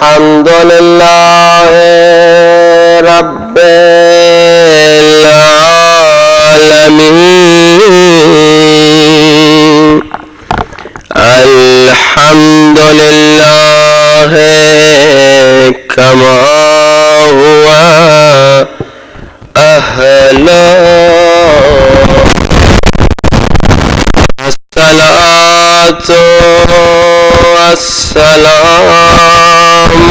الحمدللہ رب العالمین الحمدللہ کما ہوا اہلا الصلاۃ والسلام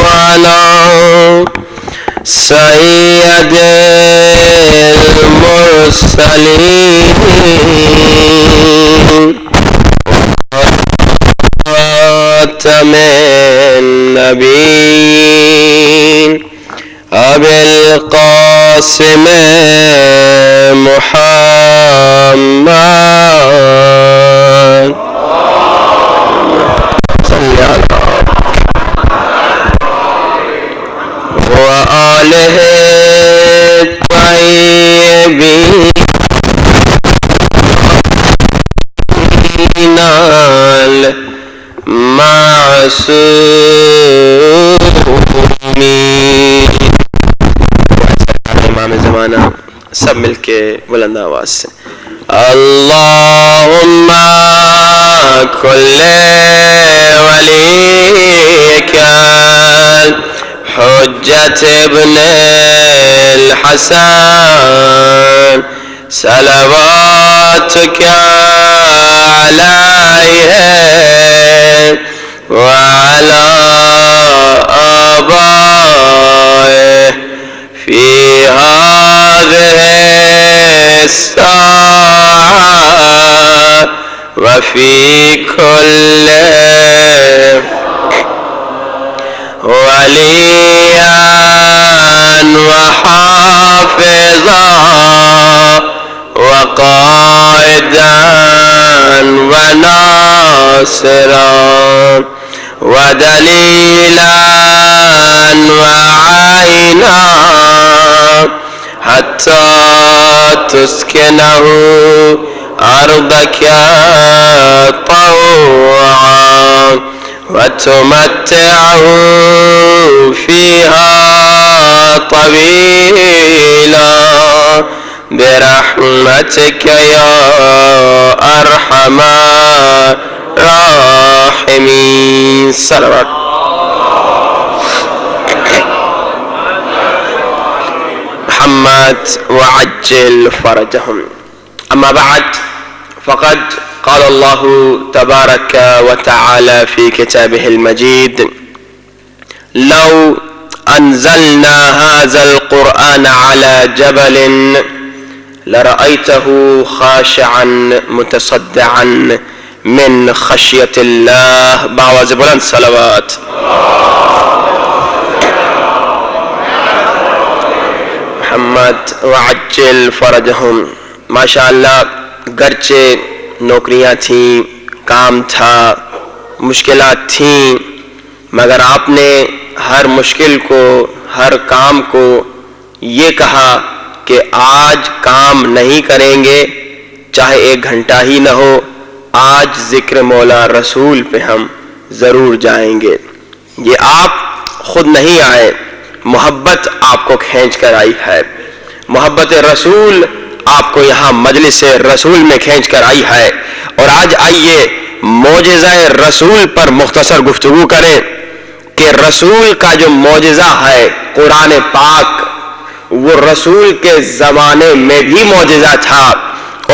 علی سید المرسلین خاتم النبیین ابی القاسم محمد صلی اللہ وآلہ الطیبین المعصومین. امام زمانہ سب مل کے بلند آواز سے اللہم کل ولیک حجت ابن الحسن صلواتک علیہ وعلی آبائه فی هذه الساعة وفي كل وليا وحافظا وقائدا وناصرا ودليلا وعينا حتى تسكنه أرضك طوعا وتمتعه فيها طويلا برحمتك يا أرحم الراحمين. صلوات. محمد وعجل فرجهم. أما بعد فقد قال الله تبارك وتعالى في كتابه المجيد لو أنزلنا هذا القرآن على جبل لرأيته خاشعا متصدعا من خشية الله. بآواز بلند صلوات. محمد وعجل فرجهم. ماشاء اللہ گرچہ نوکریاں تھیں، کام تھا، مشکلات تھیں، مگر آپ نے ہر مشکل کو، ہر کام کو یہ کہا کہ آج کام نہیں کریں گے چاہے 1 گھنٹہ ہی نہ ہو، آج ذکر مولا رسول پہ ہم ضرور جائیں گے. یہ آپ خود نہیں آئے، محبت آپ کو کھینچ کر آئی ہے. محبت رسول آپ کو یہاں مجلس رسول میں کھینچ کر آئی ہے. اور آج آئیے معجزہ رسول پر مختصر گفتگو کریں کہ رسول کا جو معجزہ ہے قرآن پاک، وہ رسول کے زمانے میں بھی معجزہ تھا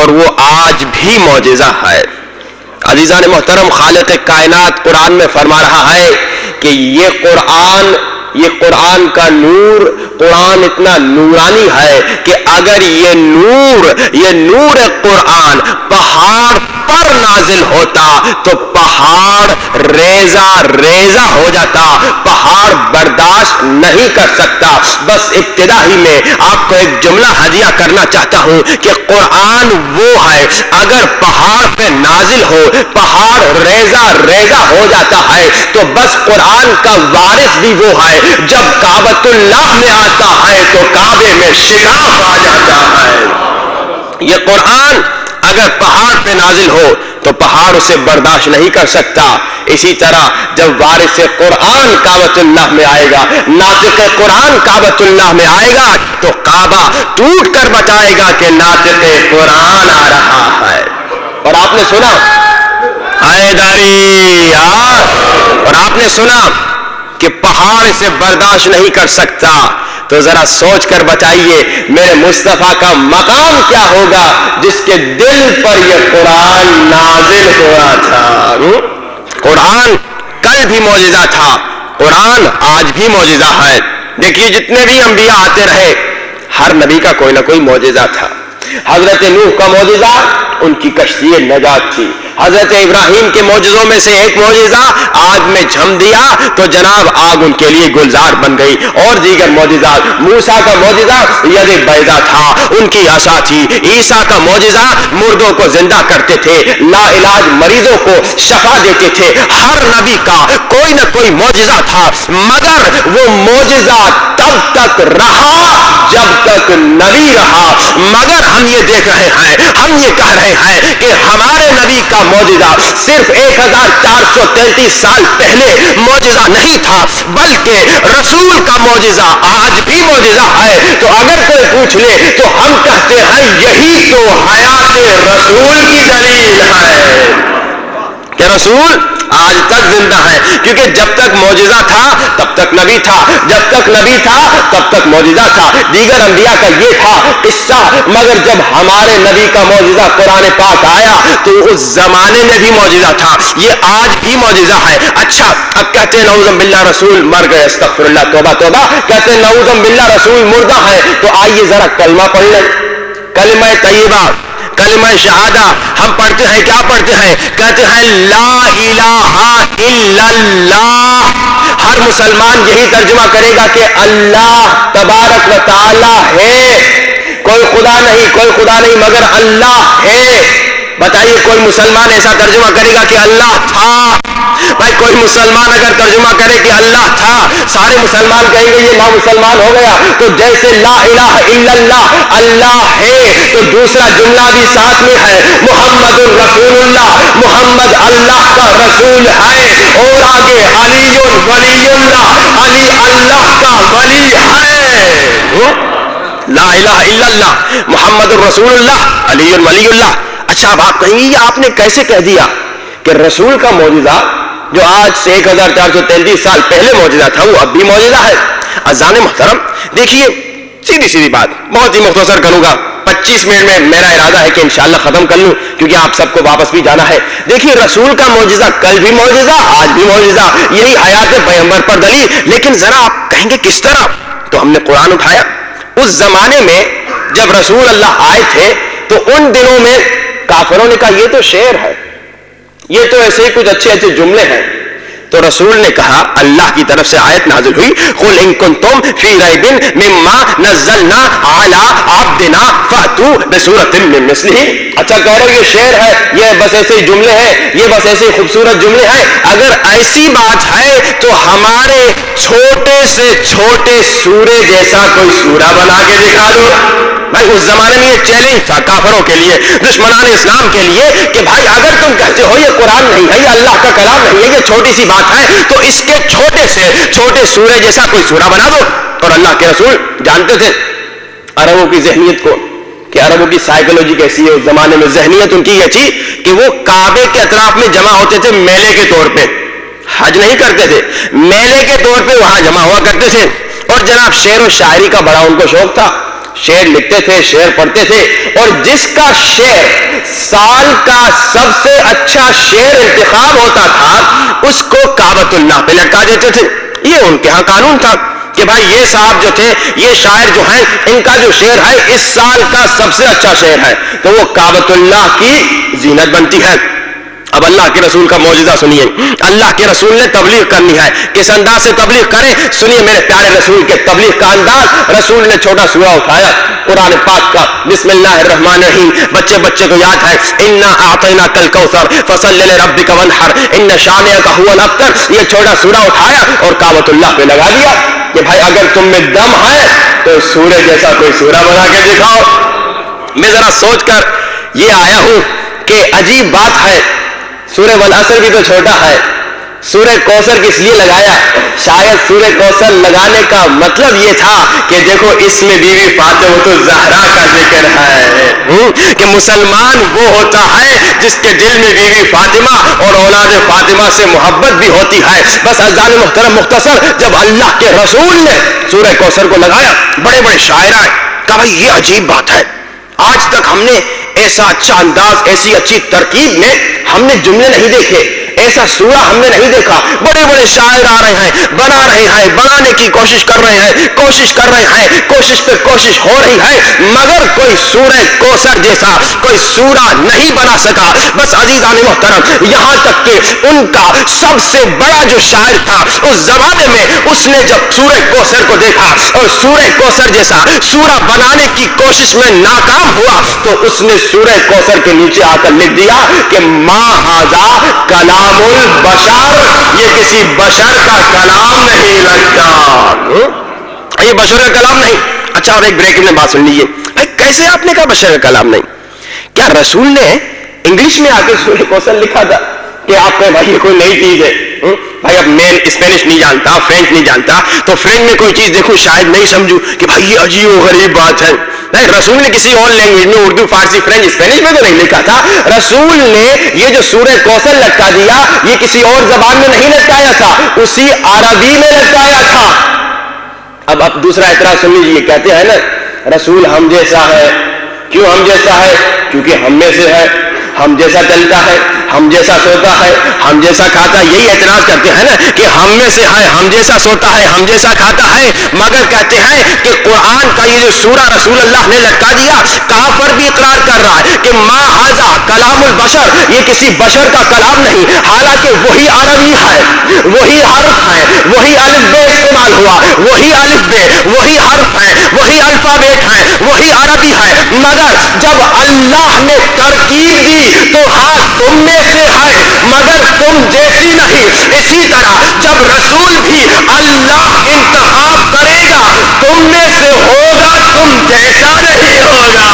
اور وہ آج بھی معجزہ ہے. عزیزان محترم، خالق کائنات قرآن میں فرما رہا ہے کہ یہ قرآن کا نور، قرآن اتنا نورانی ہے کہ اگر یہ نور قرآن پہاڑ پر نازل ہوتا تو پہاڑ ریزہ ہو جاتا، پہاڑ برداشت نہیں کر سکتا. بس ابتدا ہی میں آپ کو ایک جملہ ہدیہ کرنا چاہتا ہوں کہ قرآن وہ ہے اگر پہاڑ پہ نازل ہو، پہاڑ ریزہ ہو جاتا ہے تو بس قرآن کا وارث بھی وہ ہے جب کعبۃ اللہ میں آتا ہے تو کعبے میں شگاف آ جاتا ہے. یہ قرآن اگر پہاڑ پہ نازل ہو تو پہاڑ اسے برداشت نہیں کر سکتا. اسی طرح جب وارث قرآن کعبۃ اللہ میں آئے گا, ناطق قرآن کعبۃ اللہ میں آئے گا, تو کعبہ ٹوٹ کر بتائے گا کہ ناطق قرآن آ رہا ہے. اور آپ نے سنا حیدری, اور آپ نے سنا کہ پہاڑ اسے برداشت نہیں کر سکتا. تو ذرا سوچ کر بتائیے میرے مصطفیٰ کا مقام کیا ہوگا جس کے دل پر یہ قرآن نازل ہوا تھا. قرآن کل بھی معجزہ تھا, قرآن آج بھی معجزہ ہے. دیکھیے جتنے بھی انبیاء آتے رہے ہر نبی کا کوئی نہ کوئی معجزہ تھا. حضرت نوح کا معجزہ ان کی کشتی نجات تھی. حضرت ابراہیم کے معجزوں میں سے ایک معجزہ, آگ میں جھم دیا تو جناب آگ ان کے لیے گلزار بن گئی. اور دیگر معجزات, موسیٰ کا معجزہ ید بیضا تھا, ان کی عصا تھی. عیسیٰ کا معجزہ مردوں کو زندہ کرتے تھے, لا علاج مریضوں کو شفا دیتے تھے. ہر نبی کا کوئی نہ کوئی معجزہ تھا, مگر وہ معجزہ تب تک رہا جب تک نبی رہا. مگر ہم یہ دیکھ رہے ہیں, ہم یہ کہہ رہے ہیں کہ ہمارے نبی کا معجزہ صرف 1433 سال پہلے معجزہ نہیں تھا, بلکہ رسول کا معجزہ آج بھی معجزہ ہے. تو اگر کوئی پوچھ لے تو ہم کہتے ہیں یہی تو حیات رسول کی دلیل ہے کہ رسول آج تک زندہ ہے. کیونکہ جب تک معجزہ تھا تب تک نبی تھا, جب تک نبی تھا تب تک معجزہ تھا. دیگر انبیاء کا یہ تھا قصہ, مگر جب ہمارے نبی کا معجزہ قرآن پاک آیا تو اس زمانے میں بھی معجزہ تھا, یہ آج بھی معجزہ ہے. اچھا اب کہتے ہیں نعوذ باللہ رسول مر گئے, استغفر اللہ, توبہ توبہ. کہتے ہیں نعوذ باللہ رسول مردہ ہے. تو آئیے ذرا کلمہ پڑھ لیں, کلمہ طیبہ, کلمہ شہادہ. ہم پڑھتے ہیں, کیا پڑھتے ہیں؟ کہتے ہیں لا الہ الا اللہ. ہر مسلمان یہی ترجمہ کرے گا کہ اللہ تبارک و تعالی ہے, کوئی خدا نہیں, کوئی خدا نہیں مگر اللہ ہے. بتائیے کوئی مسلمان ایسا ترجمہ کرے گا کہ اللہ تھا؟ بھائی کوئی مسلمان اگر ترجمہ کرے کہ اللہ تھا, سارے مسلمان کہیں گے یہ نامسلمان ہو گیا. تو جیسے لا الہ الا اللہ اللہ ہے, تو دوسرا جملہ بھی ساتھ میں ہے, محمد رسول اللہ, محمد اللہ کا رسول ہے. اور آگے علی ولی اللہ, علی اللہ کا ولی ہے. لا الہ الا اللہ محمد رسول اللہ علی ولی اللہ. اچھا اب آپ کہیں گے یہ آپ نے کیسے کہہ دیا کہ رسول کا معجزہ جو آج سے 1433 سال پہلے معجزہ تھا وہ اب بھی معجزہ ہے؟ عزیزان محترم دیکھیے, سیدھی سیدھی بات بہت ہی مختصر کروں گا, 25 منٹ میں میرا ارادہ ہے کہ انشاءاللہ ختم کر لوں کیونکہ آپ سب کو واپس بھی جانا ہے. دیکھیے رسول کا معجزہ کل بھی معجزہ, آج بھی معجزہ, یہی حیات پیغمبر پر دلیل. لیکن ذرا آپ کہیں گے کس طرح؟ تو ہم نے قرآن اٹھایا. اس زمانے میں جب رسول اللہ آئے تھے تو ان دنوں میں کافروں نے کہا یہ تو شعر ہے, یہ تو ایسے ہی کچھ اچھے اچھے جملے ہیں. تو رسول نے کہا, اللہ کی طرف سے آیت نازل ہوئی, قل ان کنتم فی ریب مما نزلنا علی عبدنا فاتوا بسورۃ من مثلہ. اچھا کہہ رہے یہ شعر ہے, یہ بس ایسے ہی جملے ہیں, یہ بس ایسے ہی خوبصورت جملے ہیں. اگر ایسی بات ہے تو ہمارے چھوٹے سے چھوٹے سورے جیسا کوئی سورہ بنا کے دکھا دو. بھائی اس زمانے میں یہ چیلنج تھا کافروں کے لیے, دشمنان اسلام کے لیے, کہ بھائی اگر تم کہتے ہو یہ قرآن نہیں ہے, یہ اللہ کا کلام نہیں ہے, یہ چھوٹی سی بات ہے, تو اس کے چھوٹے سے چھوٹے سورے جیسا کوئی سورہ بنا دو. اور اللہ کے رسول جانتے تھے عربوں کی ذہنیت کو, کہ عربوں کی سائیکولوجی کیسی ہے. اس زمانے میں ذہنیت ان کی یہ تھی کہ وہ کعبے کے اطراف میں جمع ہوتے تھے میلے کے طور پہ, حج نہیں کرتے تھے, میلے کے طور پہ وہاں جمع ہوا کرتے تھے. اور جناب شعر و شاعری کا بڑا ان کو شوق تھا, شعر لکھتے تھے, شعر پڑھتے تھے. اور جس کا شعر سال کا سب سے اچھا شعر انتخاب ہوتا تھا اس کو کعبۃ اللہ پہ لٹکا دیتے تھے. یہ ان کے ہاں قانون تھا کہ بھائی یہ صاحب جو تھے, یہ شاعر جو ہیں, ان کا جو شعر ہے اس سال کا سب سے اچھا شعر ہے, تو وہ کعبۃ اللہ کی زینت بنتی ہے. اب اللہ کے رسول کا معجزہ سنیے. اللہ کے رسول نے تبلیغ کرنی ہے, کس انداز سے تبلیغ کریں سنیے میرے پیارے رسول کے تبلیغ کا انداز. رسول نے چھوٹا سورہ اٹھایا قرآن پاک کا, بسم اللہ الرحمن الرحیم, بچے بچے کو یاد ہے, انا اعطیناک الکوثر فصلی لربک وانحر ان شانئک هو الابتر. یہ چھوٹا سورہ اٹھایا اور کعبۃ اللہ پہ لگا دیا کہ بھائی اگر تم میں دم ہے تو سورہ جیسا کوئی سورہ بنا کے دکھاؤ. میں ذرا سوچ کر یہ آیا ہوں کہ عجیب بات ہے، سورہ والعصر بھی تو چھوٹا ہے، سورہ کوثر کس لیے لگایا؟ شاید سورہ کوثر لگانے کا مطلب یہ تھا کہ دیکھو اس میں بیوی فاطمہ الزہرا کا ذکر ہے، کہ مسلمان وہ ہوتا ہے جس کے دل میں بیوی فاطمہ اور اولاد فاطمہ سے محبت بھی ہوتی ہے۔ بس عزیزان محترم مختصر، جب اللہ کے رسول نے سورہ کوثر کو لگایا، بڑے بڑے شاعر آئے، کہا بھائی یہ عجیب بات ہے، آج تک ہم نے ایسا اچھا انداز، ایسی اچھی ترکیب میں ہم نے جملے نہیں دیکھے، ایسا سورہ ہم نے نہیں دیکھا۔ بڑے بڑے شاعر آ رہے ہیں، بنا رہے ہیں، بنانے کی کوشش کر رہے ہیں، کوشش کر رہے ہیں، کوشش پہ کوشش ہو رہی ہے، مگر کوئی سورہ کوثر جیسا کوئی سورہ نہیں بنا سکا۔ بس عزیزان محترم، یہاں تک کہ ان کا سب سے بڑا جو شاعر تھا اس زمانے میں، اس نے جب سورہ کوثر کو دیکھا اور سورہ کوثر جیسا سورہ بنانے کی کوشش میں ناکام ہوا، تو اس نے سورہ کوثر کے نیچے آ کر لکھ دیا کہ ما ھذا کلام البشر، یہ کسی بشر کا کلام نہیں لگتا، یہ بشر کا کلام نہیں۔ اچھا، اور ایک بریک میں بات سن لیجیے، بھائی کیسے آپ نے کہا بشر کا کلام نہیں؟ کیا رسول نے انگلش میں آ کے سورہ کوثر لکھا تھا کہ آپ کہیں بھائی یہ کوئی نئی چیز ہے؟ بھائی اب میں اسپینش نہیں جانتا، فرینچ نہیں جانتا، تو فرینچ میں کوئی چیز دیکھوں شاید نہیں سمجھوں کہ بھائی یہ عجیب و غریب بات ہے۔ نہیں، رسول نے کسی اور لینگویج میں، اردو، فارسی، فرینچ، اسپینش میں تو نہیں لکھا تھا۔ رسول نے یہ جو سورہ کوثر لٹکا دیا، یہ کسی اور زبان میں نہیں لٹکایا تھا، اسی عربی میں لٹکایا تھا۔ اب دوسرا اعتراض سن لیجیے، کہتے ہیں نا رسول ہم جیسا ہے۔ کیوں ہم جیسا ہے؟ کیونکہ ہم میں سے ہے، ہم جیسا چلتا ہے، ہم جیسا سوتا ہے، ہم جیسا کھاتا ہے۔ یہی اعتراض کرتے ہیں نا کہ ہم میں سے ہے، ہم جیسا سوتا ہے، ہم جیسا کھاتا ہے، مگر کہتے ہیں کہ قرآن کا یہ جو سورہ رسول اللہ نے لٹکا دیا، کافر بھی اقرار کر رہا ہے کہ ما ھذا کلام البشر، یہ کسی بشر کا کلام نہیں، حالانکہ وہی عربی ہے، وہی حرف ہے، وہی الف بے استعمال ہوا، وہی الف بے، وہی حرف ہے، وہی الفابیٹ ہے، وہی عربی ہے، مگر جب اللہ نے ترکیب دی تو ہاں تم میں سے ہے مگر تم جیسی نہیں۔ اسی طرح جب رسول بھی اللہ انتخاب کرے گا، تم میں سے ہوگا، تم جیسا نہیں ہوگا۔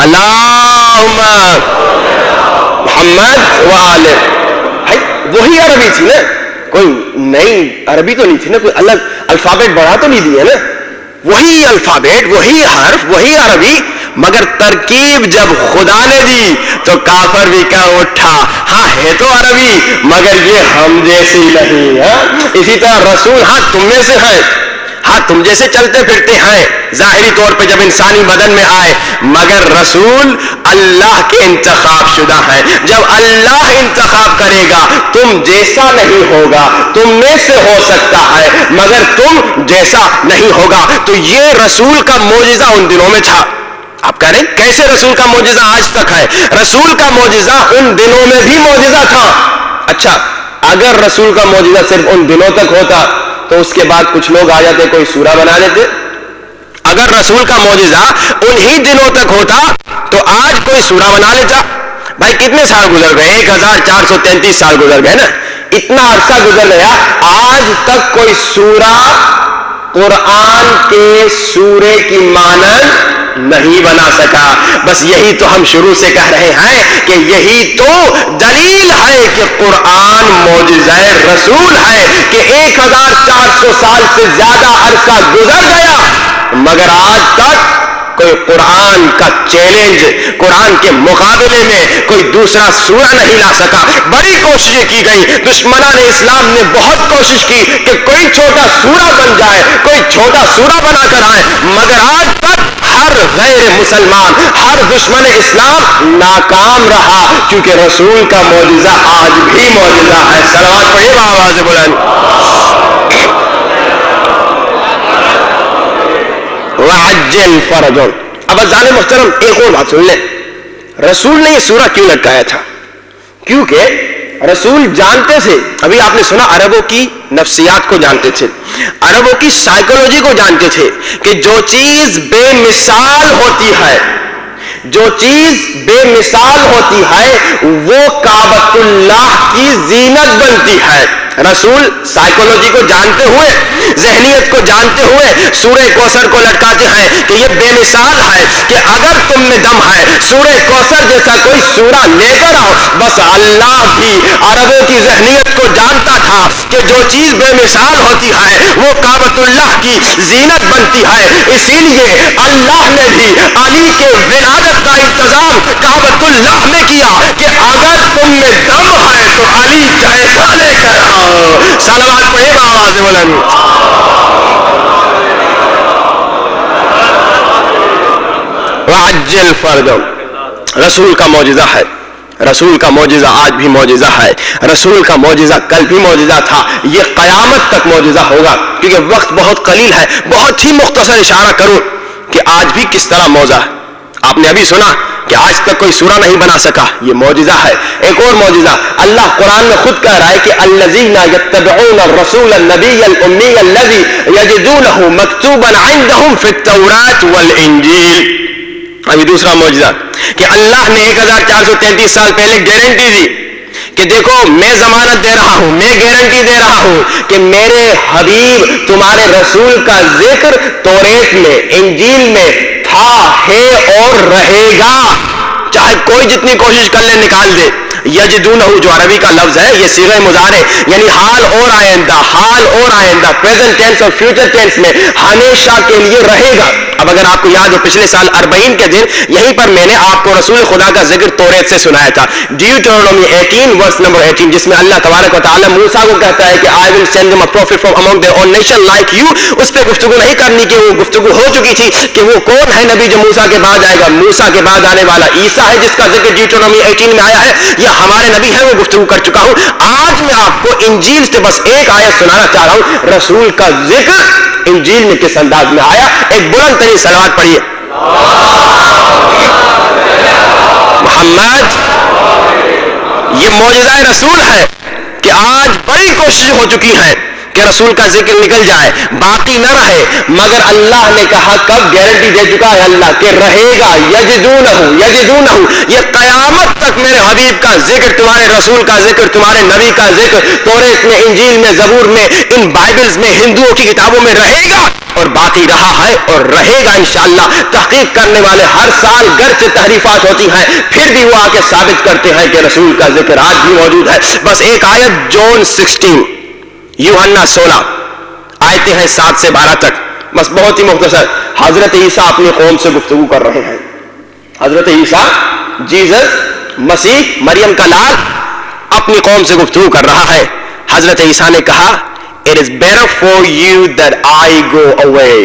اللہم محمد وآلہ، وہی عربی تھی نا، کوئی نئی عربی تو نہیں تھی نا، کوئی الگ الفابیٹ بڑھا تو نہیں دیا نا، وہی الفابیٹ، وہی حرف، وہی عربی، مگر ترکیب جب خدا نے دی تو کافر بھی کہہ اٹھا ہاں ہے تو عربی مگر یہ ہم جیسی نہیں۔ اسی طرح رسول ہاں تم میں سے ہے، ہاں تم جیسے چلتے پھرتے ہیں ظاہری طور پہ جب انسانی بدن میں آئے، مگر رسول اللہ کے انتخاب شدہ ہے۔ جب اللہ انتخاب کرے گا تم جیسا نہیں ہوگا، تم میں سے ہو سکتا ہے مگر تم جیسا نہیں ہوگا۔ تو یہ رسول کا معجزہ ان دنوں میں تھا۔ آپ کہہ رہے ہیں کیسے رسول کا معجزہ آج تک ہے؟ رسول کا معجزہ ان دنوں میں بھی معجزہ تھا۔ اچھا، اگر رسول کا معجزہ صرف ان دنوں تک ہوتا تو اس کے بعد کچھ لوگ آ جاتے، کوئی سورہ بنا دیتے۔ اگر رسول کا معجزہ انہی دنوں تک ہوتا تو آج کوئی سورہ بنا لیتا۔ بھائی کتنے سال گزر گئے؟ 1433 سال گزر گئے نا، اتنا عرصہ گزر گیا، آج تک کوئی سورہ قرآن کے سورے کی مانند نہیں بنا سکا۔ بس یہی تو ہم شروع سے کہہ رہے ہیں کہ یہی تو دلیل ہے کہ قرآن معجزہ رسول ہے، کہ 1400 سال سے زیادہ عرصہ گزر گیا مگر آج تک کوئی قرآن کا چیلنج، قرآن کے مقابلے میں کوئی دوسرا سورہ نہیں لا سکا۔ بڑی کوششیں کی گئی، دشمنان اسلام نے بہت کوشش کی کہ کوئی چھوٹا سورہ بن جائے، کوئی چھوٹا سورہ بنا کر آئے، مگر آج تک ہر غیر مسلمان، ہر دشمن اسلام ناکام رہا، کیونکہ رسول کا معجزہ آج بھی معجزہ ہے۔ صلوات پڑھیے آواز بلند۔ وعجل فرج۔ اب عزیزان محترم ایک اور بات سن لیں، رسول نے یہ سورہ کیوں لٹکایا تھا؟ کیونکہ رسول جانتے تھے، ابھی آپ نے سنا عربوں کی نفسیات کو جانتے تھے، عربوں کی سائیکولوجی کو جانتے تھے کہ جو چیز بے مثال ہوتی ہے، جو چیز بے مثال ہوتی ہے وہ کعبۃ اللہ کی زینت بنتی ہے۔ رسول سائیکولوجی کو جانتے ہوئے, ذہنیت کو جانتے ہوئے سورہ کوثر کو لٹکاتے ہیں کہ یہ بے مثال ہے کہ اگر تم میں دم ہے سورہ کوثر جیسا کوئی سورہ لے کر آؤ. بس اللہ بھی عربوں کی ذہنیت کو جانتا تھا کہ جو چیز بے مثال ہوتی ہے وہ کعبۃ اللہ کی زینت بنتی ہے. اسی لیے اللہ نے بھی علی کے ولادت کا انتظام کعبۃ اللہ میں کیا کہ اگر تم میں دم ہے تو علی جیسا لے کر آؤ. صلوات پڑھے گا آواز بلند. وعجل فرجهم. رسول کا معجزہ ہے, رسول کا معجزہ آج بھی معجزہ ہے, رسول کا معجزہ کل بھی معجزہ تھا, یہ قیامت تک معجزہ ہوگا. کیونکہ وقت بہت قلیل ہے, بہت ہی مختصر اشارہ کروں کہ آج بھی کس طرح معجزہ ہے. آپ نے ابھی سنا کہ آج تک کوئی سورہ نہیں بنا سکا, یہ معجزہ ہے. ایک اور معجزہ اللہ قرآن میں خود کہہ رہا ہے کہ الذین یتبعون الرسول النبی الامی الذی یجدونہ مکتوبا عندہم فی التوراۃ والانجیل. ابھی دوسرا معجزہ کہ اللہ نے 1433 سال پہلے گارنٹی دی کہ دیکھو میں ضمانت دے رہا ہوں, میں گارنٹی دے رہا ہوں کہ میرے حبیب تمہارے رسول کا ذکر توریت میں, انجیل میں تھا, ہے اور رہے گا. چاہے کوئی جتنی کوشش کر لے نکال دے. یجدونہ جو عربی کا لفظ ہے یہ صیغہ مضارع یعنی حال اور آئندہ, حال اور آئندہ, پریزنٹ ٹینس اور فیوچر ٹینس میں ہمیشہ کے لیے رہے گا. اب اگر آپ کو یاد ہو پچھلے سال 40 کے دن یہیں پر میں نے آپ کو رسول خدا کا ذکر توریت سے سنایا تھا. ڈیوٹرونومی 18 ورس نمبر 18 جس میں اللہ تبارک و تعالی موسیٰ کو کہتا ہے کہ I will send them a prophet from among their own nation like you. اس پہ گفتگو نہیں کرنی کہ وہ گفتگو ہو چکی تھی کہ وہ کون ہے نبی جو موسیٰ کے بعد آئے گا. موسیٰ کے بعد آنے والا عیسیٰ ہے جس کا ذکر ڈیوٹرونومی 18 میں آیا ہے, یا ہمارے نبی ہے, وہ گفتگو کر چکا ہوں. آج میں آپ کو انجیل سے بس ایک آیت سنانا چاہ رہا ہوں, رسول کا ذکر انجیل میں کس انداز میں آیا. ایک بلند ترین صلوات پڑھیے محمد. یہ معجزہ رسول ہے کہ آج بڑی کوشش ہو چکی ہے کہ رسول کا ذکر نکل جائے, باقی نہ رہے, مگر اللہ نے کہا کب گارنٹی دے چکا ہے اللہ کہ رہے گا. یجدونہ, یجدونہ, یہ قیامت تک میرے حبیب کا ذکر, تمہارے رسول کا ذکر, تمہارے نبی کا ذکر توریت میں, انجیل میں, زبور میں, ان بائبلز میں, ہندوؤں کی کتابوں میں رہے گا اور باقی رہا ہے اور رہے گا انشاءاللہ. تحقیق کرنے والے ہر سال گرچہ تحریفات ہوتی ہیں پھر بھی وہ آ کے ثابت کرتے ہیں کہ رسول کا ذکر آج بھی موجود ہے. بس ایک آیت جون 16 یوحنا 16 آیتیں ہیں 7 سے 12 تک, بس بہت ہی مختصر. حضرت عیسیٰ اپنی قوم سے گفتگو کر رہے ہیں. حضرت عیسیٰ جیزس مسیح مریم کا لال اپنی قوم سے گفتگو کر رہا ہے. حضرت عیسیٰ نے کہا It is better for you that I go away.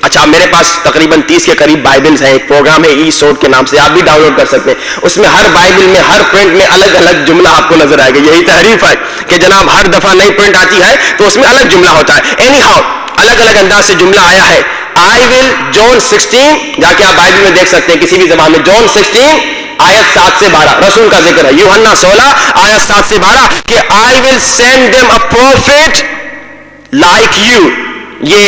اچھا, میرے پاس تقریباً 30 کے قریب بائبلز ہیں. ایک پروگرام ہے ای سوٹ کے نام سے, آپ بھی ڈاؤن لوڈ کر سکتے ہیں. اس میں ہر بائبل میں, ہر پرنٹ میں الگ الگ جملہ آپ کو نظر آئے گا. یہی تحریف ہے کہ جناب ہر دفعہ نئی پرنٹ آتی ہے تو اس میں الگ جملہ ہوتا ہے. اینی ہاؤ الگ الگ انداز سے جملہ آیا ہے. I will, جون 16 جا کے آپ بائبل میں دیکھ سکتے ہیں کسی بھی زبان میں. جون 16 آیت 7 سے 12 رسول کا ذکر ہے. یوحنا 16 آیت 7 سے 12 کہ I will send them a prophet like you. یہ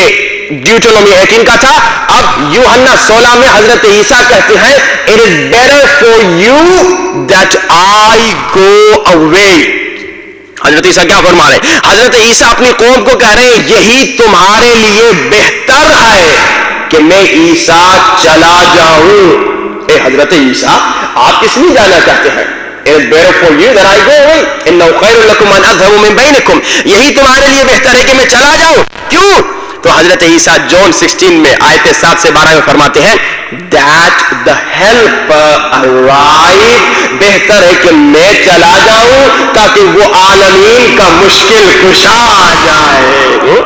ڈیوٹرونومی 18 کا تھا. اب یوحنا 16 میں حضرت عیسیٰ کہتے ہیں It is better for you that I go away. حضرت عیسیٰ کیا فرما رہے ہیں؟ حضرت عیسیٰ اپنی قوم کو کہہ رہے ہیں یہی تمہارے لیے بہتر ہے کہ میں عیسیٰ چلا جاؤں. اے حضرت عیسیٰ آپ کس لیے جانا چاہتے ہیں؟ It is better for you that I go away. إِنَّهُ خَيْرٌ لَكُمْ أَنْ أَذْهَبَ مِنْ بَيْنِكُمْ. یہی تمہارے لیے بہتر ہے کہ میں چلا جاؤں. کیوں؟ تو حضرت عیسیٰ جون 16 میں آیت 7 سے 12 میں فرماتے ہیں that the helper arrive. بہتر ہے کہ میں چلا جاؤں تاکہ وہ عالمین کا مشکل کشا آ جائے.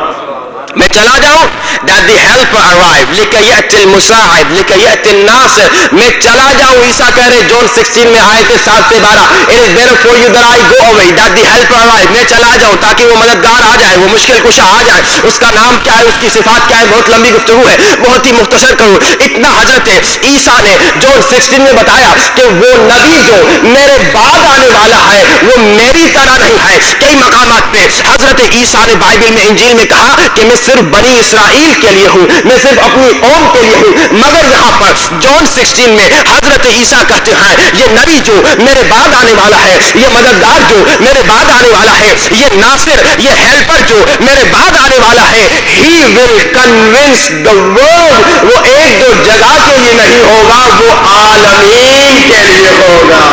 میں چلا جاؤں that the helper arrive لکہ یأتی المساعد لکہ یأتی الناصر. میں چلا جاؤں. عیسیٰ کہہ رہے جون 16 میں آیت 7 سے 12 It is better for you that I go away that the helper arrive. میں چلا جاؤں تاکہ وہ مددگار آ جائے, وہ مشکل کشا آ جائے. اس کا نام کیا ہے, اس کی صفات کیا ہے, بہت لمبی گفتگو ہے, بہت ہی مختصر کروں. اتنا حضرت عیسیٰ نے جون 16 میں بتایا کہ وہ نبی جو میرے بعد آنے والا ہے وہ میری طرح نہیں ہے. کئی مقامات پہ حضرت عیسیٰ نے بائبل میں انجیل میں کہا کہ میں صرف بنی اسرائیل کے لیے ہوں, میں صرف اپنی قوم کے لیے ہوں. مگر یہاں پر جون 16 میں حضرت عیسیٰ کہتے ہیں یہ نبی جو میرے بعد آنے والا ہے, یہ مددگار جو میرے بعد آنے والا ہے, یہ ناصر, یہ ہیلپر جو میرے بعد آنے والا ہے, he will convince the world. وہ ایک دو جگہ کے لیے نہیں ہوگا, وہ عالمین کے لیے ہوگا.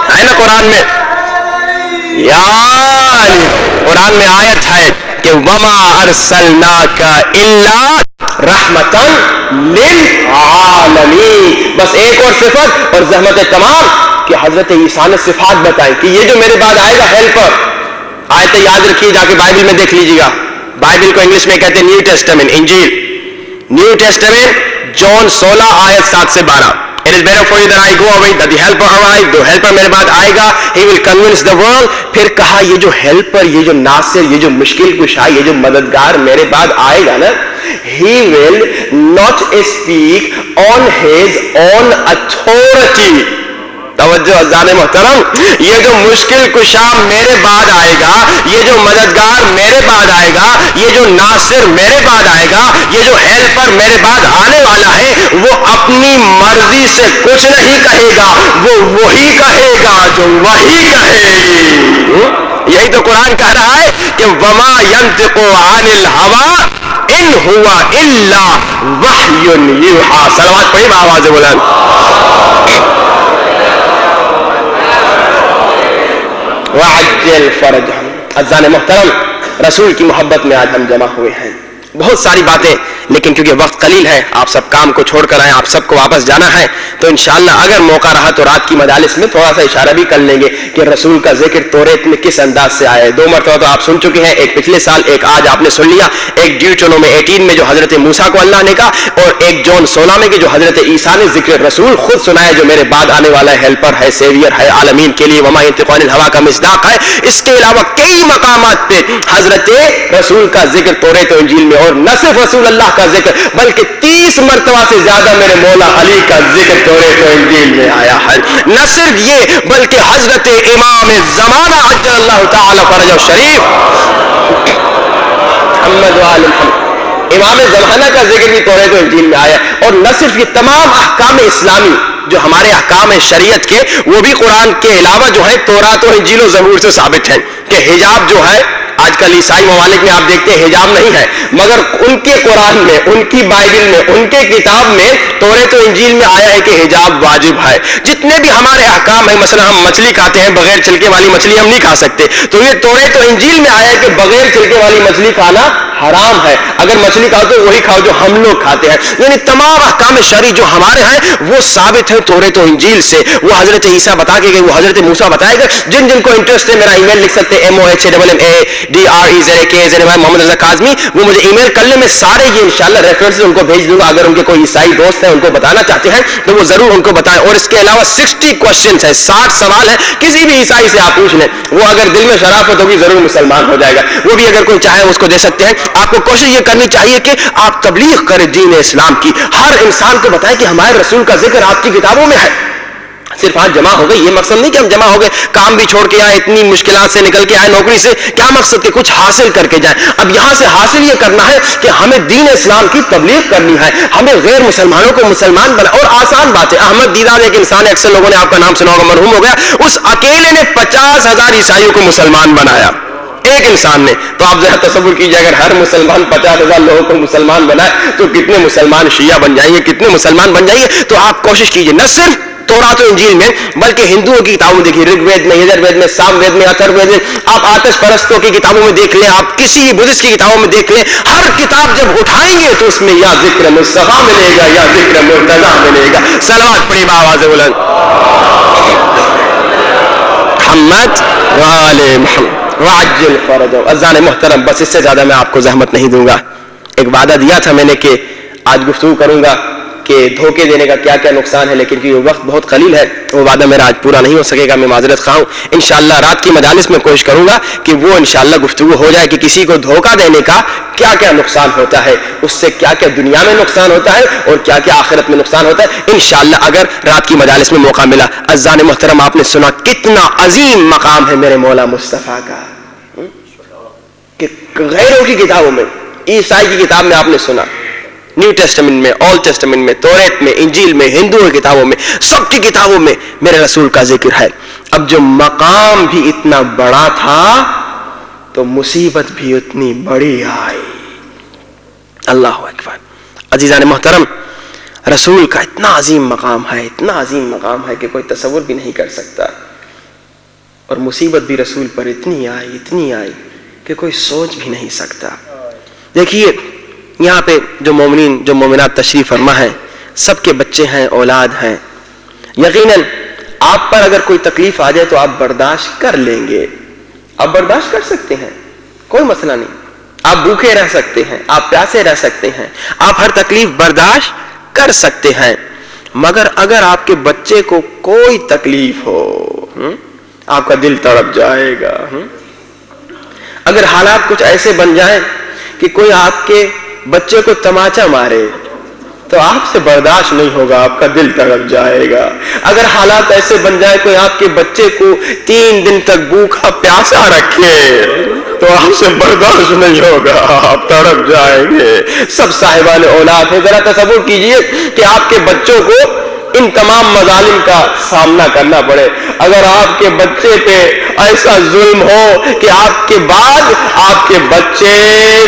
ہے نا قرآن میں, یعنی قرآن میں آیت ہے کہ وما ارسلناک الا رحمتاً للعالمین. بس ایک اور صفت اور زحمت تمام کہ حضرت عیسیٰ نے صفات بتائی کہ یہ جو میرے بعد آئے گا ہیلپر. آیتیں یاد رکھیے, جا کے بائبل میں دیکھ لیجیے گا. بائبل کو انگلش میں کہتے ہیں نیو ٹیسٹمنٹ, انجیل. نیو ٹیسٹمنٹ جون 16 آیت 7 سے 12. It is better for you that I go away, that the helper arrive. جو helper میرے بعد آئے گا, he will convince the world. پھر کہا یہ جو helper, یہ جو ناصر, یہ جو مشکل کشا, یہ جو مددگار میرے بعد آئے گا نا, he will not speak on his own authority. توجہ اذان محترم, یہ جو مشکل کشا میرے بعد آئے گا, یہ جو مددگار میرے بعد آئے گا, یہ جو ناصر میرے بعد آئے گا, یہ جو ہیلپر میرے بعد آنے والا ہے, وہ اپنی مرضی سے کچھ نہیں کہے گا, وہ وہی کہے گا جو وہی کہے گی. یہی تو قرآن کہہ رہا ہے کہ وما ينطق عن الهوى ان هو الا وحی یوحی. صلوات پڑھی بآواز بلند. وعجل فرجهم. اذان محترم, رسول کی محبت میں آج ہم جمع ہوئے ہیں. بہت ساری باتیں, لیکن کیونکہ وقت قلیل ہے, آپ سب کام کو چھوڑ کر آئے, آپ سب کو واپس جانا ہے, تو انشاءاللہ اگر موقع رہا تو رات کی مجالس میں تھوڑا سا اشارہ بھی کر لیں گے کہ رسول کا ذکر توریت میں کس انداز سے آیا ہے. 2 مرتبہ تو آپ سن چکے ہیں, ایک پچھلے سال, ایک آج آپ نے سن لیا. ایک ڈیوٹرونومی 18 میں جو حضرت موسیٰ کو اللہ نے کہا, اور ایک جون 16 میں کہ جو حضرت عیسیٰ نے ذکر رسول خود سنایا جو میرے بعد آنے والا ہے, ہیلپر ہے, سیویئر ہے عالمین کے لیے. وما ينطق عن الهوى کا مصداق ہے. اس کے علاوہ کئی مقامات پہ حضرت رسول کا ذکر توریت و انجیل میں, اور نہ صرف رسول اللہ کا ذکر بلکہ 30 مرتبہ سے زیادہ میرے مولا علی کا ذکر توریت و انجیل میں آیا ہے. نہ صرف یہ بلکہ حضرت امام زمانہ عجل اللہ تعالی فرجہ الشریف محمد وآل محمد, امام زمانہ کا ذکر بھی توریت و انجیل میں آیا. اور نہ صرف یہ تمام احکام اسلامی جو ہمارے احکام شریعت کے, وہ بھی قرآن کے علاوہ جو ہے تورات و انجیل و زبور سے ثابت ہیں. کہ حجاب جو ہے, آج کل عیسائی ممالک میں آپ دیکھتے ہیں حجاب نہیں ہے, مگر ان کے قرآن میں, ان کی بائبل میں, ان کے کتاب میں توریت و انجیل میں آیا ہے کہ حجاب واجب ہے. جتنے بھی ہمارے احکام ہیں, مثلا ہم مچھلی کھاتے ہیں, بغیر چھلکے والی مچھلی ہم نہیں کھا سکتے, تو یہ توریت و انجیل میں آیا ہے کہ بغیر چھلکے والی مچھلی کھانا حرام ہے. اگر مچھلی کھاؤ تو وہی کھاؤ جو ہم لوگ کھاتے ہیں. یعنی تمام احکام شرعی جو ہمارے ہیں وہ ثابت ہے توریت و انجیل سے. وہ حضرت عیسیٰ بتا کے گئے, وہ حضرت موسیٰ بتائے گئے. جن کو انٹرسٹ ہے میرا ای میل لکھ سکتے ہیں, MOHAMMADREZAK محمد رضا کاظمی, وہ مجھے ای میل کر لیں, میں سارے یہ انشاءاللہ ریفرنسز ان کو بھیج دوں گا. اگر ان کے کوئی عیسائی دوست ہیں ان کو بتانا چاہتے ہیں تو وہ ضرور ان کو بتائیں. اور اس کے علاوہ 60 کوشچنز ہیں, 60 سوال ہیں, کسی بھی عیسائی سے آپ پوچھ لیں, وہ اگر دل میں شرافت ہوگی ضرور مسلمان ہو جائے گا. وہ بھی اگر کوئی چاہے اس کو دے سکتے ہیں. آپ کو کوشش یہ کرنی چاہیے کہ آپ تبلیغ کریں دین اسلام کی, ہر انسان کو بتائیں کہ ہمارے رسول کا ذکر آپ کی کتابوں میں ہے. صرف آج جمع ہو گئے, یہ مقصد نہیں کہ ہم جمع ہو گئے, کام بھی چھوڑ کے آئے, اتنی مشکلات سے نکل کے آئے, نوکری سے, کیا مقصد کہ کچھ حاصل کر کے جائیں. اب یہاں سے حاصل یہ کرنا ہے کہ ہمیں دین اسلام کی تبلیغ کرنی ہے, ہمیں غیر مسلمانوں کو مسلمان بنا. اور آسان بات ہے, احمد دیدار ایک انسان ہے, اکثر لوگوں نے آپ کا نام سنا ہوگا, مرحوم ہو گیا, اس اکیلے نے 50,000 عیسائیوں کو مسلمان بنایا, ایک انسان نے. تو آپ ذرا تصور کیجئے, اگر ہر مسلمان 50,000 لوگوں کو مسلمان بنائے تو کتنے مسلمان شیعہ بن جائیں گے, کتنے مسلمان بن جائیں گے. تو آپ کوشش کیجئے, نہ صرف تورات و انجیل میں بلکہ ہندوؤں کی کتابوں میں دیکھیے, رگ وید میں, یجر وید میں, سام وید میں, اتھر وید میں, آپ آتش پرستوں کی کتابوں میں دیکھ لیں, آپ کسی بھی بدھسٹ کی کتابوں میں دیکھ لیں, ہر کتاب جب اٹھائیں گے تو اس میں یا ذکر مصطفیٰ ملے گا یا ذکر مرتضیٰ ملے گا. صلوات پڑھی بآواز بلند. محمد وآل محمد وعجل فرجهم. اذان محترم, بس اس سے زیادہ میں آپ کو زحمت نہیں دوں گا. ایک وعدہ دیا تھا میں نے کہ آج گفتگو کروں گا کہ دھوکے دینے کا کیا کیا نقصان ہے, لیکن کیونکہ وقت بہت قلیل ہے وہ وعدہ میرا آج پورا نہیں ہو سکے گا, میں معذرت خواہ ہوں. انشاءاللہ رات کی مجالس میں کوشش کروں گا کہ وہ انشاءاللہ گفتگو ہو جائے کہ کسی کو دھوکہ دینے کا کیا کیا نقصان ہوتا ہے, اس سے کیا کیا دنیا میں نقصان ہوتا ہے اور کیا کیا آخرت میں نقصان ہوتا ہے. انشاءاللہ اگر رات کی مجالس میں موقع ملا. اذان محترم, آپ نے سنا کتنا عظیم مقام ہے میرے مولا مصطفیٰ کا, کہ غیروں کی کتابوں میں، عیسائی کی کتاب میں آپ نے سنا، نیو ٹیسٹمنٹ میں، اولڈ ٹیسٹمنٹ میں، توریت میں، انجیل میں، ہندو کی کتابوں میں، سب کی کتابوں میں میرے رسول کا ذکر ہے. اب جو مقام بھی اتنا بڑا تھا تو مصیبت بھی اتنی بڑی آئی. اللہ اکبر. عزیزان محترم، رسول کا اتنا عظیم مقام ہے، اتنا عظیم مقام ہے کہ کوئی تصور بھی نہیں کر سکتا، اور مصیبت بھی رسول پر اتنی آئی کہ کوئی سوچ بھی نہیں سکتا. دیکھیے یہاں پہ جو مومنین جو مومنات تشریف فرما ہے، سب کے بچے ہیں، اولاد ہیں. یقیناً آپ پر اگر کوئی تکلیف آ جائے تو آپ برداشت کر لیں گے، آپ برداشت کر سکتے ہیں، کوئی مسئلہ نہیں. آپ بھوکے رہ سکتے ہیں، آپ پیاسے رہ سکتے ہیں، آپ ہر تکلیف برداشت کر سکتے ہیں. مگر اگر آپ کے بچے کو کوئی تکلیف ہو، آپ کا دل تڑپ جائے گا. اگر حالات کچھ ایسے بن جائیں کہ کوئی آپ کے بچے کو تماچا مارے تو آپ سے برداشت نہیں ہوگا، آپ کا دل تڑپ جائے گا. اگر حالات ایسے بن جائے کوئی آپ کے بچے کو 3 دن تک بھوکا پیاسا رکھے تو آپ سے برداشت نہیں ہوگا، آپ تڑپ جائیں گے. سب صاحبان اولاد ہیں، ذرا تصور کیجئے کہ آپ کے بچوں کو ان تمام مظالم کا سامنا کرنا پڑے. اگر آپ کے بچے پہ ایسا ظلم ہو کہ آپ کے بعد آپ کے بچے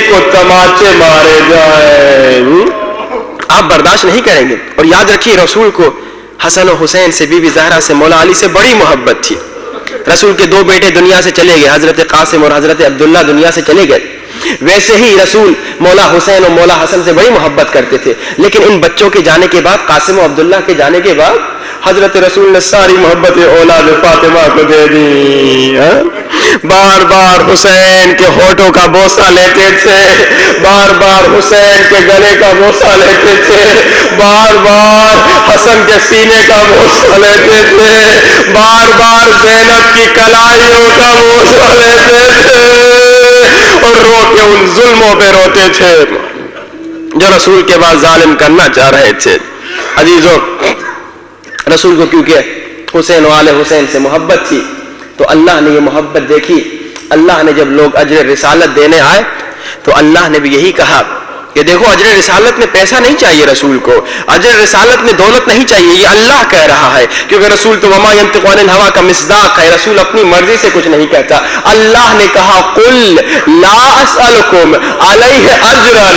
کو تماچے مارے جائیں، آپ برداشت نہیں کریں گے. اور یاد رکھیے رسول کو حسن و حسین سے، بی بی زہرا سے، مولا علی سے بڑی محبت تھی. رسول کے 2 بیٹے دنیا سے چلے گئے، حضرت قاسم اور حضرت عبداللہ دنیا سے چلے گئے. ویسے ہی رسول مولا حسین اور مولا حسن سے بڑی محبت کرتے تھے، لیکن ان بچوں کے جانے کے بعد، قاسم و عبداللہ کے جانے کے بعد، حضرت رسول نے ساری محبت اولاد فاطمہ کو دے دی. بار بار حسین کے ہونٹوں کا بوسہ لیتے تھے، بار بار حسین کے گلے کا بوسہ لیتے تھے، بار بار حسن کے سینے کا بوسہ لیتے تھے، بار بار زینب کی کلائیوں کا بوسہ لیتے تھے، اور رو کے ان ظلموں پہ روتے تھے جو رسول کے بعد ظالم کرنا چاہ رہے تھے. عزیزوں، رسول کو کیونکہ حسین و آل حسین سے محبت تھی تو اللہ نے یہ محبت دیکھی. اللہ نے جب لوگ اجر رسالت دینے آئے تو اللہ نے بھی یہی کہا کہ دیکھو اجر رسالت میں پیسہ نہیں چاہیے رسول کو، اجر رسالت میں دولت نہیں چاہیے، یہ اللہ کہہ رہا ہے. کیونکہ رسول تو وما ينطق عن الهوى کا مصداق ہے، رسول اپنی مرضی سے کچھ نہیں کہتا. اللہ نے کہا قل لا اسألكم علیہ اجرا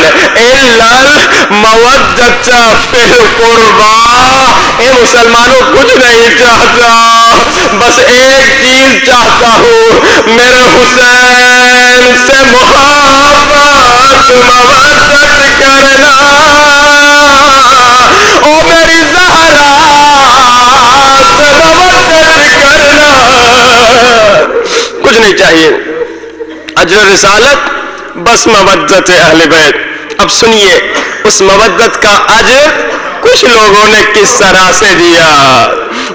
الا المودۃ فی القربى. اے مسلمانوں، کچھ نہیں چاہتا، بس ایک چیز چاہتا ہوں، میرے حسین سے محبت مودت کرنا، او میری زہرا سے مودت کرنا. کچھ نہیں چاہیے، اجر رسالت بس مودت اہل بیت. اب سنیے اس مودت کا اجر کچھ لوگوں نے کس طرح سے دیا.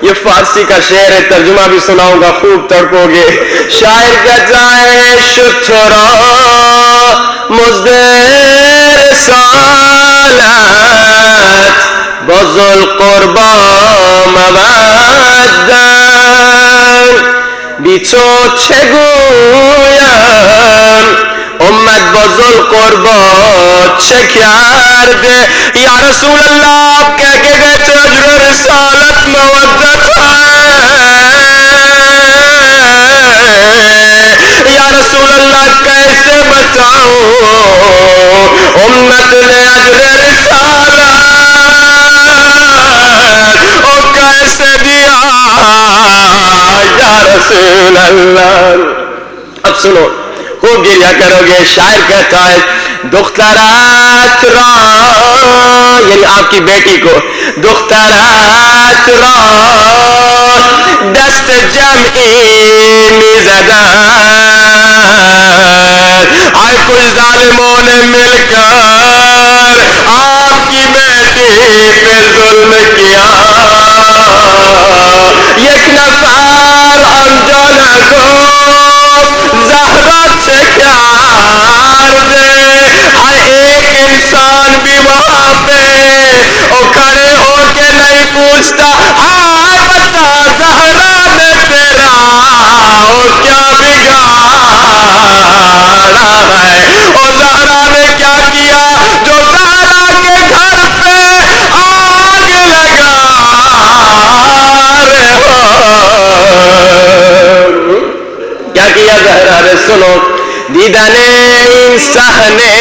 یہ فارسی کا شعر ہے، ترجمہ بھی سناؤں گا، خوب تڑپو گے. شاعر کہتا ہے شترا مزد رسالت بذل قربا مودت بیچو چگویم امت بذل قربا چه کرده. یا رسول اللہ آپ کہہ کے گئے تو اجر رسالت مودت ہے، یا رسول اللہ کیسے بتاؤں امت نے اجر رسالت او کیسے دیا یا رسول اللہ. اب سنو، خوب گریہ کرو گے. شاعر کہتا ہے دخترات را، یعنی آپ کی بیٹی کو، دخترات را دست جمعی می زدن، آئے کچھ ظالموں نے مل کر آپ کی بیٹی پہ ظلم کیا. یک نفر آنجا نگو زہرا سے پیار دے، ہر ایک انسان بھی وہاں پہ وہ کھڑے ہو کے نہیں پوچھتا ہائے بتا زہرا نے تیرا وہ کیا بگاڑا دیدن این صحنه،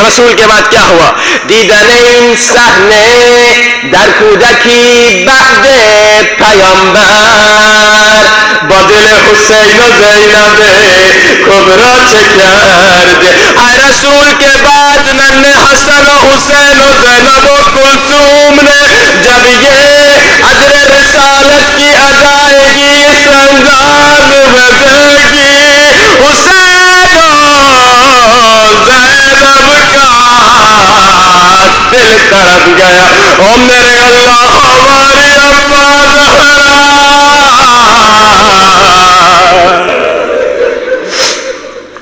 رسول کے بعد کیا ہوا؟ دیدن این صحنه در کودکی بعد پیامبر با دل حسین و زینب کبرا چه کرد. ای رسول کے بعد نن حسن و حسین و زینب و کلثوم نے جب یہ اجر رسالت کی ادائیگی اس انداز میں دے گی، حسین و زینب کا دل تڑپ گیا. او میرے اللہ ہماری اما زہرا.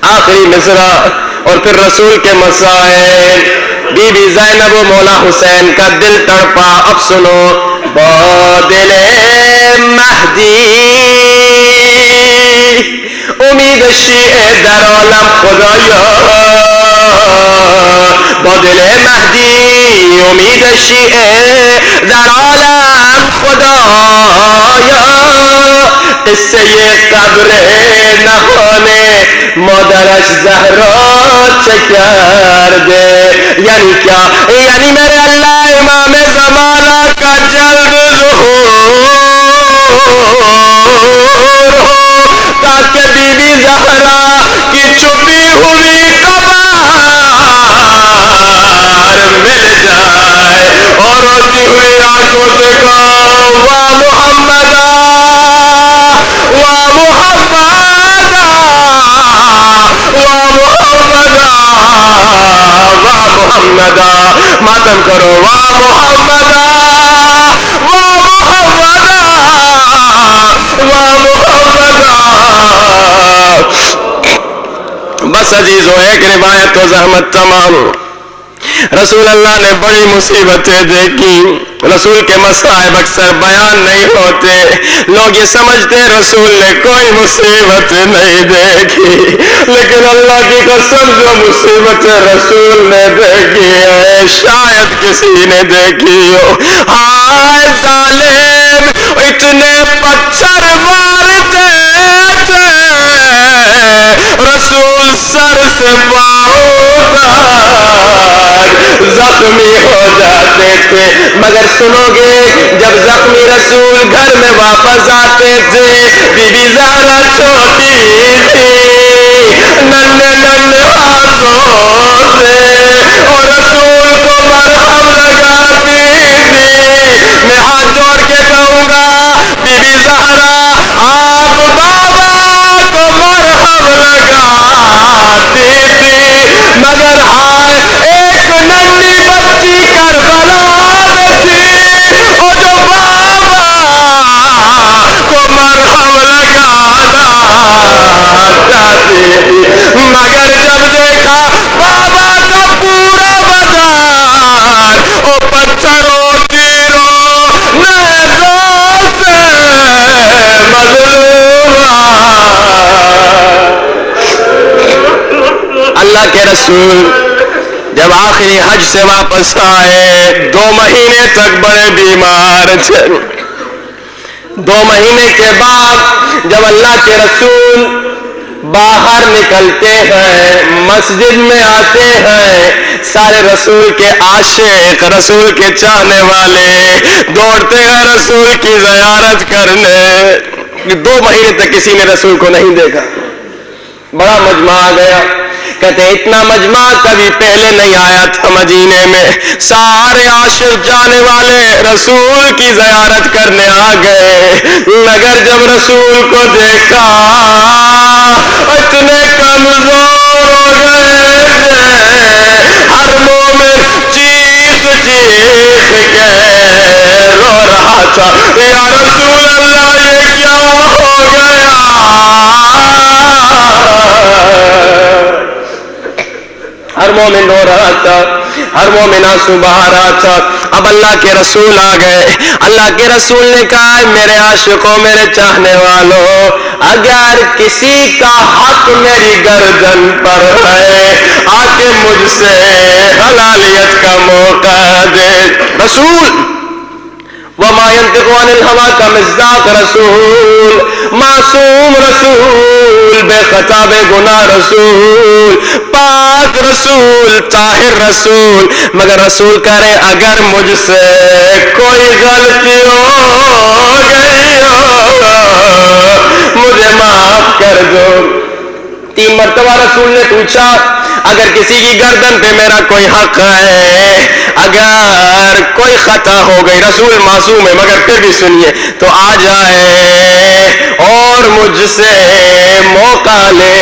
آخری مصرع اور پھر رسول کے مسائل. بی بی زینب و مولا حسین کا دل تڑپا. اب سنو. با دل مہدی امید شیعہ در عالم خدایا، با دل مہدی امید شیعہ در عالم خدایا، قصه قبر نهان مادرش زهرا چه کرده. یعنی کیا؟ یعنی میرے اللہ امام زمانہ کا جلد ظہور ہو تاکہ بی بی زہرا کی چھپی ہوئی قبر مل جائے اور روتی ہوئی آنکھوں سے کہو واہ محمد واہ محمد واہ محمد واہ محمد. ماتم کرو واہ محمد واہ محمد واہ محمد. بس عزیزو ایک روایت تو زحمت تمام. رسول اللہ نے بڑی مصیبتیں دیکھی. رسول کے مصائب اکثر بیان نہیں ہوتے. لوگ یہ سمجھتے رسول نے کوئی مصیبت نہیں دیکھی، لیکن اللہ کی قسم جو مصیبتیں رسول نے دیکھی ہے شاید کسی نے دیکھی ہو. ہائے ظالم اتنے پتھر مارتے تھے رسول سر سے پاؤں تک زخمی ہو جاتے تھے. مگر سنو گے جب زخمی رسول گھر میں واپس آتے تھے بی بی زہرا چھوٹی تھی، ننھے ننھے ہاتھوں سے اور رسول کو مرہم لگاتی تھی. میں ہاتھ جوڑ کے کہوں گا بی بی زہرا آپ بابا کو مرہم لگاتی تھی، مگر ہائے ایک ننھی بچی کربلا میں تھی اور جو بابا کو مرہم لگانا چاہتی تھی. مگر جب دیکھا بابا کا پورا بدن او پتھروں تیروں نیزوں سے مظلوم. اللہ کے رسول جب آخری حج سے واپس آئے 2 مہینے تک بڑے بیمار تھے. 2 مہینے کے بعد جب اللہ کے رسول باہر نکلتے ہیں مسجد میں آتے ہیں سارے رسول کے عاشق رسول کے چاہنے والے دوڑتے ہیں رسول کی زیارت کرنے. 2 مہینے تک کسی نے رسول کو نہیں دیکھا. بڑا مجمع آ گیا. کہتے اتنا مجمع کبھی پہلے نہیں آیا تھا مدینے میں. سارے عاشق جانے والے رسول کی زیارت کرنے آ گئے. مگر جب رسول کو دیکھا اتنے کمزور ہو گئے ہر مومن چیخ چیخ کے رو رہا تھا یا رسول اللہ یہ کیا ہو گیا. ہر مومن رو رہا تھا، ہر مومن آنسو بہا رہا تھا. اب اللہ کے رسول آ گئے. اللہ کے رسول نے کہا میرے عاشقوں میرے چاہنے والوں اگر کسی کا حق میری گردن پر ہے آ کے مجھ سے حلالیت کا موقع دے. رسول وما ينطق عن الهوى کا مصداق رسول، معصوم رسول، بے خطا بے گناہ رسول، پاک رسول، طاہر رسول، مگر رسول کہہ رہے اگر مجھ سے کوئی غلطی ہو گئی ہو مجھے معاف کر دو۔ 3 مرتبہ رسول نے پوچھا اگر کسی کی گردن پہ میرا کوئی حق ہے، اگر کوئی خطا ہو گئی، رسول معصوم ہے مگر پھر بھی سنیے، تو آ جائے اور مجھ سے موقع لے۔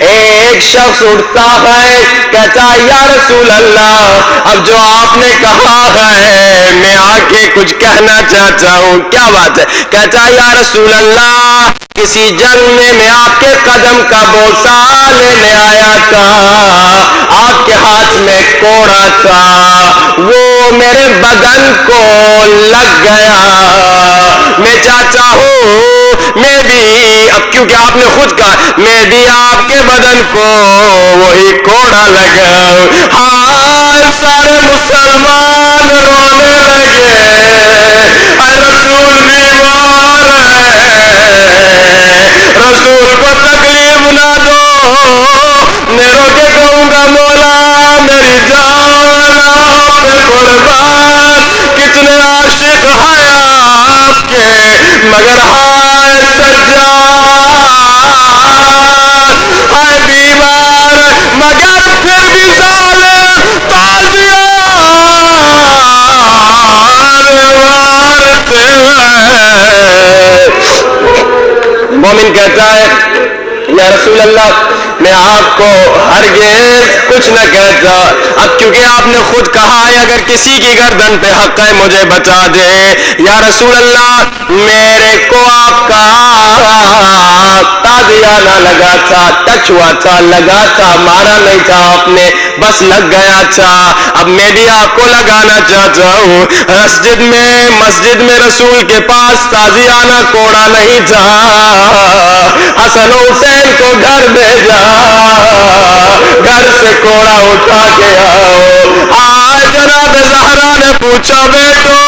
ایک شخص اٹھتا ہے کہتا یا رسول اللہ اب جو آپ نے کہا ہے میں آ کے کچھ کہنا چاہتا ہوں۔ کیا بات ہے؟ کہتا یا رسول اللہ کسی جنگ میں آپ کے قدم کا بوسہ لینے آیا تھا، آپ کے ہاتھ میں کوڑا تھا، وہ میرے بدن کو لگ گیا، میں چاہتا ہوں میں بھی، اب کیونکہ آپ نے خود کہا میں بھی آپ کے بدن کو وہی کوڑا لگاؤں۔ ہاں سارے مسلمان رونے لگے، رسول بیمار ہے، رسول کو تکلیف نہ دو، میں رو کے کہوں گا مولا میری جان آپ پہ قربان، کتنے عاشق ہیں آپ کے مگر ہائے سجاد، ہائے بیمار مگر پھر بھی ظالم تازیان مارتے ہیں۔ مومن کہتا ہے یا رسول اللہ میں آپ کو ہرگز کچھ نہ کہتا، اب کیونکہ آپ نے خود کہا ہے اگر کسی کی گردن پہ حق ہے مجھے بتا دے۔ یا رسول اللہ میرے کو آپ کا تازیانہ لگا تھا، ٹچ ہوا تھا، لگا تھا، مارا نہیں تھا آپ نے، بس لگ گیا تھا، اب میں بھی آپ کو لگانا چاہتا ہوں۔ مسجد میں رسول کے پاس تازیانہ کوڑا نہیں تھا، حسن و حسین کو گھر بھیجا، گھر سے کوڑا اٹھا کے آؤ۔ آج جناب زہرا نے پوچھا بیٹو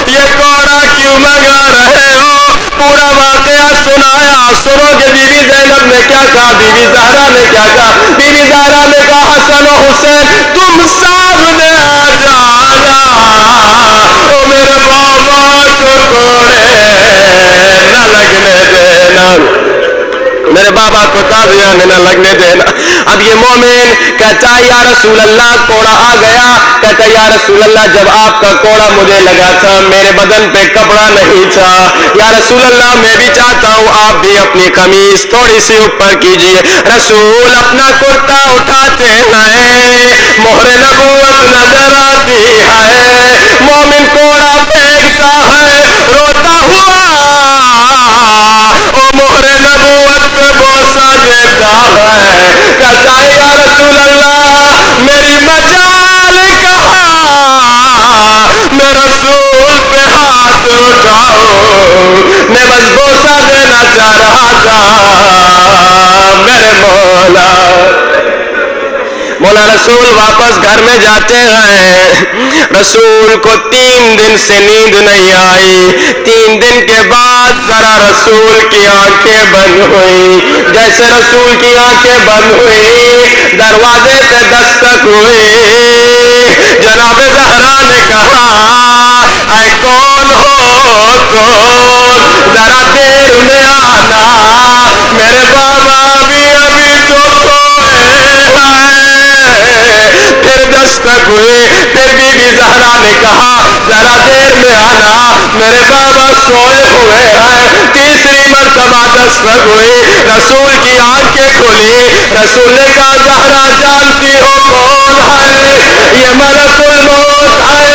یہ کوڑا کیوں منگا رہے ہو؟ پورا واقعہ سنایا، سنو کہ بی بی زینب نے کیا کہا، بی بی زہرا نے کیا کہا۔ بی بی زہرا نے کہا حسن و حسین تم سامنے آ جانا، او میرے بابا کو کوڑے نہ لگنے دینا، میرے بابا کو تازیانے نہ لگنے دینا۔ اب یہ مومن کہتا ہے یا رسول اللہ کوڑا آ گیا، کہتا ہے یا رسول اللہ جب آپ کا کوڑا مجھے لگا تھا میرے بدن پہ کپڑا نہیں تھا، یا رسول اللہ میں بھی چاہتا ہوں آپ بھی اپنی قمیص تھوڑی سی اوپر کیجئے۔ رسول اپنا کرتا اٹھاتے ہیں، مہر نبوت نظر آتی ہے، مومن کوڑا پھینکتا ہے روتا ہوا، او مہر نبوت پہ بوسہ دیتا ہے، کہتا ہے یا رسول اللہ میری مجال کہاں، میں رسول پہ ہاتھ اٹھاؤں، میں بس بوسہ دینا چاہ رہا تھا میرے مولا۔ مولا رسول واپس گھر میں جاتے ہیں، رسول کو 3 دن سے نیند نہیں آئی، 3 دن کے بعد ذرا رسول کی آنکھیں بند ہوئی، جیسے رسول کی آنکھیں بند ہوئی دروازے پہ دستک ہوئی، جناب زہرا نے کہا اے کون ہو تم، ذرا دیر میں آنا، میرے بابا بھی ابھی تو سوئے ہیں۔ پھر دستک ہوئی، پھر بی بی زہرا نے کہا ذرا دیر میں آنا، میرے بابا سوئے ہوئے ہیں۔ تیسری مرتبہ دستک ہوئی، رسول کی آنکھیں کھلی، رسول نے کہا زہرا جانتی ہو کون ہے؟ یہ ملک الموت ہے،